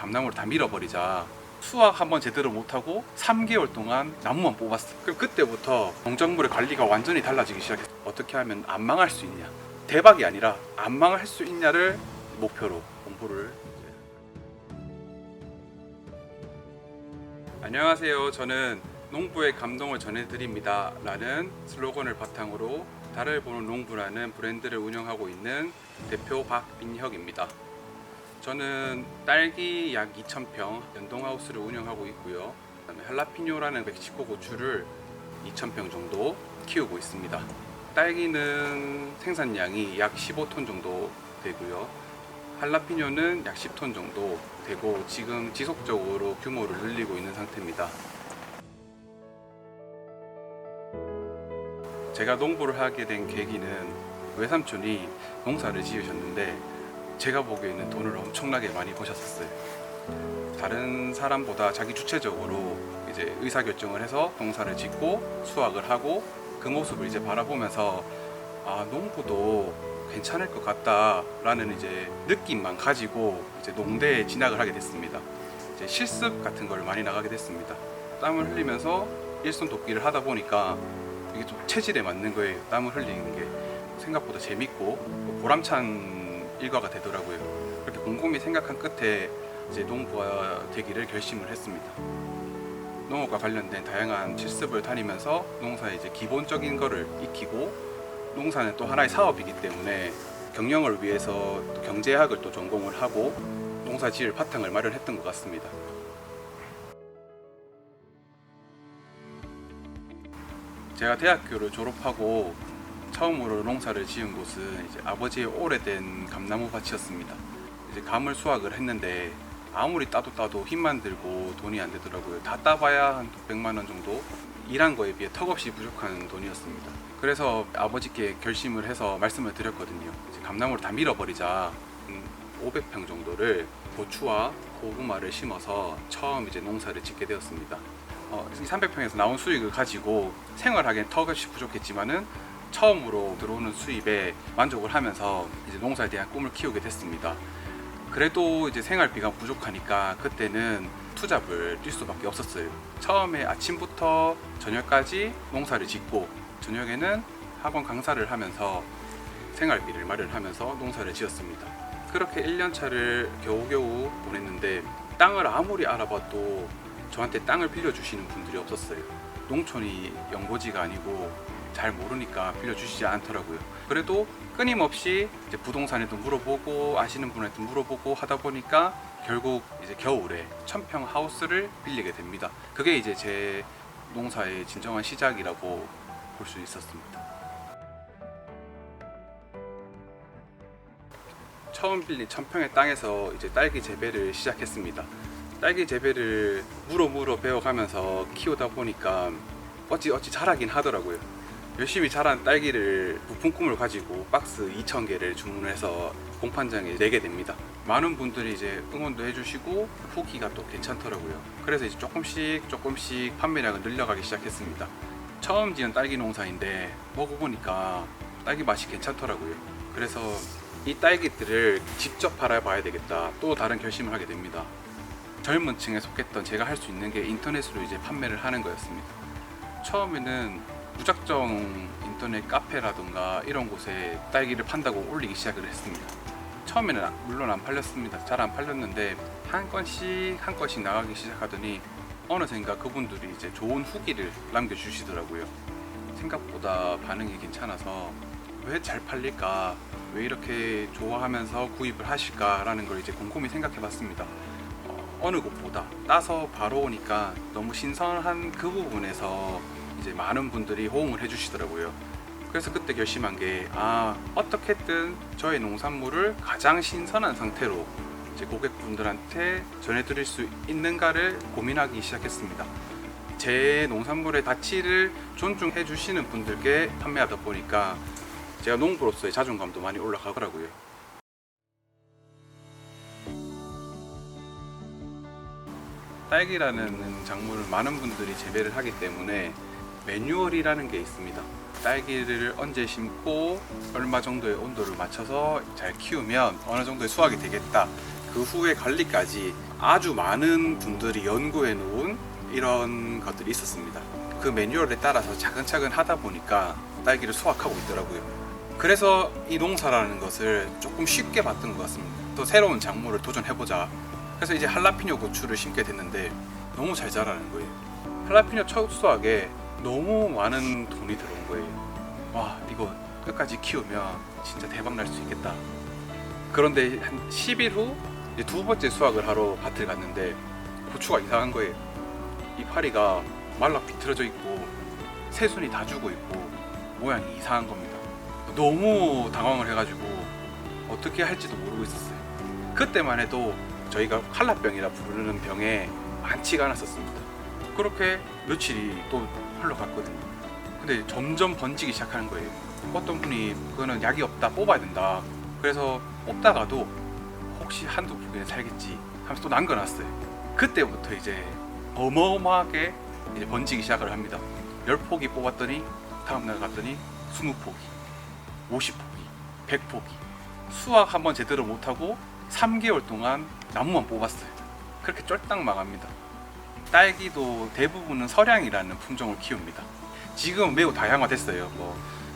감나무를 다 밀어버리자. 수확 한번 제대로 못하고 3개월 동안 나무만 뽑았어. 그럼 그때부터 농작물의 관리가 완전히 달라지기 시작했어. 어떻게 하면 안 망할 수 있냐, 대박이 아니라 안 망할 수 있냐를 목표로 공부를. 안녕하세요. 저는 농부의 감동을 전해드립니다 라는 슬로건을 바탕으로 달을 보는 농부라는 브랜드를 운영하고 있는 대표 박민혁입니다. 저는 딸기 약 2,000평 연동하우스를 운영하고 있고요. 그다음에 할라피뇨라는 멕시코 고추를 2,000평 정도 키우고 있습니다. 딸기는 생산량이 약 15톤 정도 되고요. 할라피뇨는 약 10톤 정도 되고 지금 지속적으로 규모를 늘리고 있는 상태입니다. 제가 농부를 하게 된 계기는 외삼촌이 농사를 지으셨는데 제가 보기에는 돈을 엄청나게 많이 버셨었어요. 다른 사람보다 자기 주체적으로 이제 의사결정을 해서 농사를 짓고 수확을 하고 그 모습을 이제 바라보면서 아, 농부도 괜찮을 것 같다라는 이제 느낌만 가지고 이제 농대에 진학을 하게 됐습니다. 이제 실습 같은 걸 많이 나가게 됐습니다. 땀을 흘리면서 일손 돕기를 하다 보니까 이게 좀 체질에 맞는 거예요. 땀을 흘리는 게 생각보다 재밌고 보람찬 일과가 되더라고요. 그렇게 곰곰이 생각한 끝에 이제 농부가 되기를 결심을 했습니다. 농업과 관련된 다양한 실습을 다니면서 농사의 이제 기본적인 거를 익히고, 농사는 또 하나의 사업이기 때문에 경영을 위해서 또 경제학을 또 전공을 하고 농사 지을 바탕을 마련했던 것 같습니다. 제가 대학교를 졸업하고 처음으로 농사를 지은 곳은 이제 아버지의 오래된 감나무 밭이었습니다. 이제 감을 수확을 했는데 아무리 따도 힘만 들고 돈이 안 되더라고요. 다 따봐야 한 600만 원 정도? 일한 거에 비해 턱없이 부족한 돈이었습니다. 그래서 아버지께 결심을 해서 말씀을 드렸거든요. 이제 감나무를 다 밀어버리자. 500평 정도를 고추와 고구마를 심어서 처음 이제 농사를 짓게 되었습니다. 이 300평에서 나온 수익을 가지고 생활하기엔 턱없이 부족했지만은 처음으로 들어오는 수입에 만족을 하면서 이제 농사에 대한 꿈을 키우게 됐습니다. 그래도 이제 생활비가 부족하니까 그때는 투잡을 뛸 수밖에 없었어요. 처음에 아침부터 저녁까지 농사를 짓고 저녁에는 학원 강사를 하면서 생활비를 마련하면서 농사를 지었습니다. 그렇게 1년차를 겨우겨우 보냈는데 땅을 아무리 알아봐도 저한테 땅을 빌려주시는 분들이 없었어요. 농촌이 영고지가 아니고 잘 모르니까 빌려주시지 않더라고요. 그래도 끊임없이 이제 부동산에도 물어보고 아시는 분한테 물어보고 하다 보니까 결국 이제 겨울에 1,000평 하우스를 빌리게 됩니다. 그게 이제 제 농사의 진정한 시작이라고 볼 수 있었습니다. 처음 빌린 1,000평의 땅에서 이제 딸기 재배를 시작했습니다. 딸기 재배를 물어 배워가면서 키우다 보니까 어찌 잘하긴 하더라고요. 열심히 자란 딸기를 부품 꿈을 가지고 박스 2,000개를 주문해서 공판장에 내게 됩니다. 많은 분들이 이제 응원도 해주시고 후기가 또 괜찮더라고요. 그래서 이제 조금씩 판매량을 늘려가기 시작했습니다. 처음 지은 딸기 농사인데 먹어보니까 딸기 맛이 괜찮더라고요. 그래서 이 딸기들을 직접 팔아봐야 되겠다, 또 다른 결심을 하게 됩니다. 젊은 층에 속했던 제가 할 수 있는 게 인터넷으로 이제 판매를 하는 거였습니다. 처음에는 무작정 인터넷 카페라든가 이런 곳에 딸기를 판다고 올리기 시작을 했습니다. 처음에는 물론 안 팔렸습니다. 잘 안 팔렸는데 한 건씩 나가기 시작하더니 어느샌가 그분들이 이제 좋은 후기를 남겨주시더라고요. 생각보다 반응이 괜찮아서 왜 잘 팔릴까, 왜 이렇게 좋아하면서 구입을 하실까라는 걸 이제 곰곰이 생각해 봤습니다. 어느 곳보다 따서 바로 오니까 너무 신선한 그 부분에서 이제 많은 분들이 호응을 해주시더라고요. 그래서 그때 결심한 게 어떻게든 저의 농산물을 가장 신선한 상태로 이제 고객분들한테 전해드릴 수 있는가를 고민하기 시작했습니다. 제 농산물의 가치를 존중해 주시는 분들께 판매하다 보니까 제가 농부로서의 자존감도 많이 올라가더라고요. 딸기라는 작물을 많은 분들이 재배를 하기 때문에 매뉴얼이라는 게 있습니다. 딸기를 언제 심고 얼마 정도의 온도를 맞춰서 잘 키우면 어느 정도의 수확이 되겠다, 그 후에 관리까지 아주 많은 분들이 연구해 놓은 이런 것들이 있었습니다. 그 매뉴얼에 따라서 차근차근 하다 보니까 딸기를 수확하고 있더라고요. 그래서 이 농사라는 것을 조금 쉽게 봤던 것 같습니다. 또 새로운 작물을 도전해보자. 그래서 이제 할라피뇨 고추를 심게 됐는데 너무 잘 자라는 거예요. 할라피뇨 첫 수확에 너무 많은 돈이 들어온 거예요. 와, 이거 끝까지 키우면 진짜 대박 날 수 있겠다. 그런데 한 10일 후 이제 두 번째 수확을 하러 밭을 갔는데 고추가 이상한 거예요. 이파리가 말라 비틀어져 있고 새순이 다 죽어 있고 모양이 이상한 겁니다. 너무 당황을 해가지고 어떻게 할지도 모르고 있었어요. 그때만 해도 저희가 칼라병이라 부르는 병에 많지가 않았었습니다. 그렇게 며칠이 또 흘러갔거든요. 근데 점점 번지기 시작하는 거예요. 어떤 분이 그거는 약이 없다, 뽑아야 된다. 그래서 뽑다가도 혹시 한두 포기는 살겠지 하면서 또 남겨놨어요. 그때부터 이제 어마어마하게 이제 번지기 시작을 합니다. 10포기 뽑았더니 다음날 갔더니 20포기, 50포기, 100포기. 수확 한번 제대로 못하고 3개월 동안 나무만 뽑았어요. 그렇게 쫄딱 망합니다. 딸기도 대부분은 서량이라는 품종을 키웁니다. 지금 매우 다양화됐어요.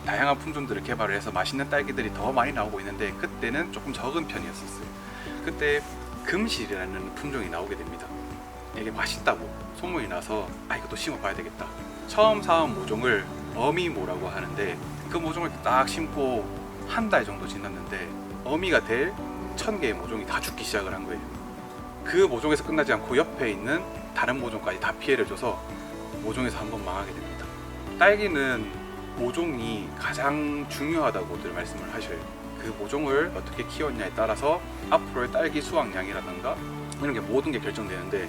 다양한 품종들을 개발을 해서 맛있는 딸기들이 더 많이 나오고 있는데 그때는 조금 적은 편이었었어요. 그때 금실이라는 품종이 나오게 됩니다. 이게 맛있다고 소문이 나서 이것도 심어봐야 되겠다. 처음 사온 모종을 어미모라고 하는데 그 모종을 딱 심고 한 달 정도 지났는데 어미가 될 1000개의 모종이 다 죽기 시작을 한 거예요. 그 모종에서 끝나지 않고 옆에 있는 다른 모종까지 다 피해를 줘서 모종에서 한번 망하게 됩니다. 딸기는 모종이 가장 중요하다고들 말씀을 하셔요. 그 모종을 어떻게 키웠냐에 따라서 앞으로의 딸기 수확량이라던가 이런 게 모든 게 결정되는데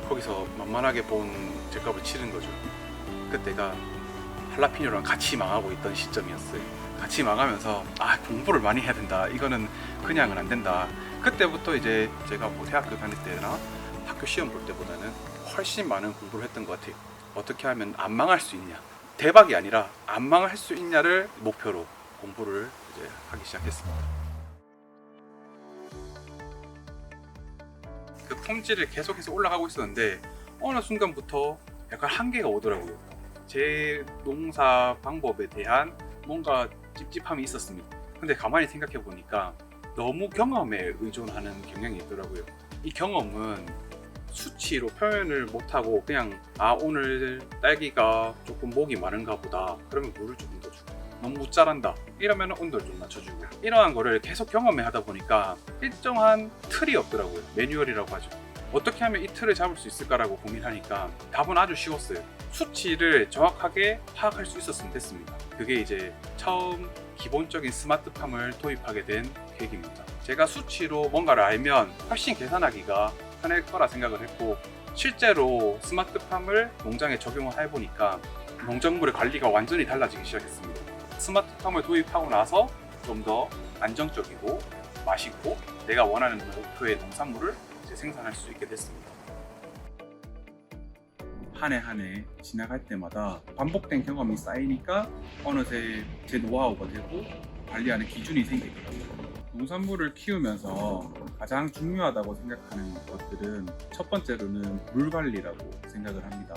거기서 만만하게 본 제값을 치른 거죠. 그때가 할라피뇨랑 같이 망하고 있던 시점이었어요. 같이 망하면서 공부를 많이 해야 된다. 이거는 그냥은 안 된다. 그때부터 이제 제가 대학교 다닐 때나 학교 시험 볼 때보다는 훨씬 많은 공부를 했던 것 같아요. 어떻게 하면 안 망할 수 있냐, 대박이 아니라 안 망할 수 있냐를 목표로 공부를 이제 하기 시작했습니다. 그 품질을 계속해서 올라가고 있었는데 어느 순간부터 약간 한계가 오더라고요. 제 농사 방법에 대한 뭔가 찝찝함이 있었습니다. 근데 가만히 생각해 보니까 너무 경험에 의존하는 경향이 있더라고요. 이 경험은 수치로 표현을 못하고 그냥 오늘 딸기가 조금 목이 마른가 보다 그러면 물을 조금 더 주고 너무 못 자란다 이러면 온도를 좀 낮춰주고 이러한 거를 계속 경험해 하다 보니까 일정한 틀이 없더라고요. 매뉴얼이라고 하죠. 어떻게 하면 이 틀을 잡을 수 있을까라고 고민하니까 답은 아주 쉬웠어요. 수치를 정확하게 파악할 수 있었으면 됐습니다. 그게 이제 처음 기본적인 스마트팜을 도입하게 된 계기입니다. 제가 수치로 뭔가를 알면 훨씬 계산하기가 편할 거라 생각을 했고 실제로 스마트팜을 농장에 적용을 해보니까 농작물의 관리가 완전히 달라지기 시작했습니다. 스마트팜을 도입하고 나서 좀 더 안정적이고 맛있고 내가 원하는 목표의 농산물을 이제 생산할 수 있게 됐습니다. 한 해 한 해 지나갈 때마다 반복된 경험이 쌓이니까 어느새 제 노하우가 되고 관리하는 기준이 생기더라고요. 농산물을 키우면서 가장 중요하다고 생각하는 것들은 첫 번째로는 물 관리라고 생각을 합니다.